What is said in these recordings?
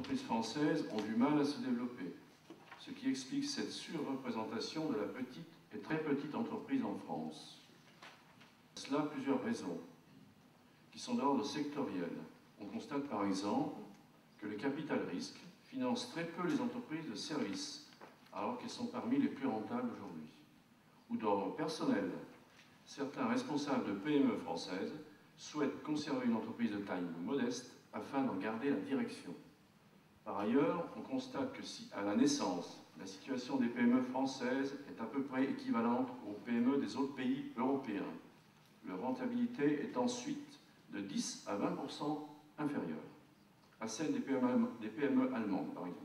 entreprises françaises ont du mal à se développer, ce qui explique cette surreprésentation de la petite et très petite entreprise en France. Cela a plusieurs raisons, qui sont d'ordre sectoriel. On constate par exemple que le capital risque finance très peu les entreprises de services, alors qu'elles sont parmi les plus rentables aujourd'hui. Ou d'ordre personnel, certains responsables de PME françaises souhaitent conserver une entreprise de taille modeste afin d'en garder la direction. Par ailleurs, on constate que si, à la naissance, la situation des PME françaises est à peu près équivalente aux PME des autres pays européens, leur rentabilité est ensuite de 10 à 20% inférieure à celle des PME allemandes, par exemple.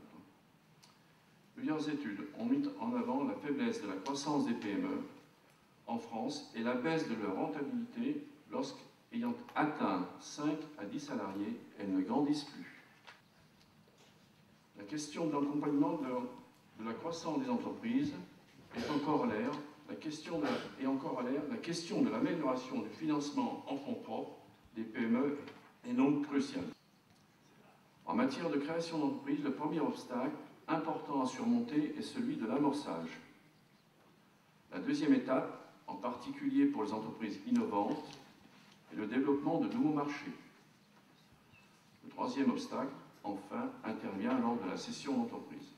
Plusieurs études ont mis en avant la faiblesse de la croissance des PME en France et la baisse de leur rentabilité lorsqu'ayant atteint 5 à 10 salariés, elles ne grandissent plus. La question de l'accompagnement de la croissance des entreprises est en corollaire. La question de l'amélioration du financement en fonds propres des PME est donc cruciale. En matière de création d'entreprise, le premier obstacle important à surmonter est celui de l'amorçage. La deuxième étape, en particulier pour les entreprises innovantes, est le développement de nouveaux marchés. Le troisième obstacle, enfin, intervient lors de la cession d'entreprise.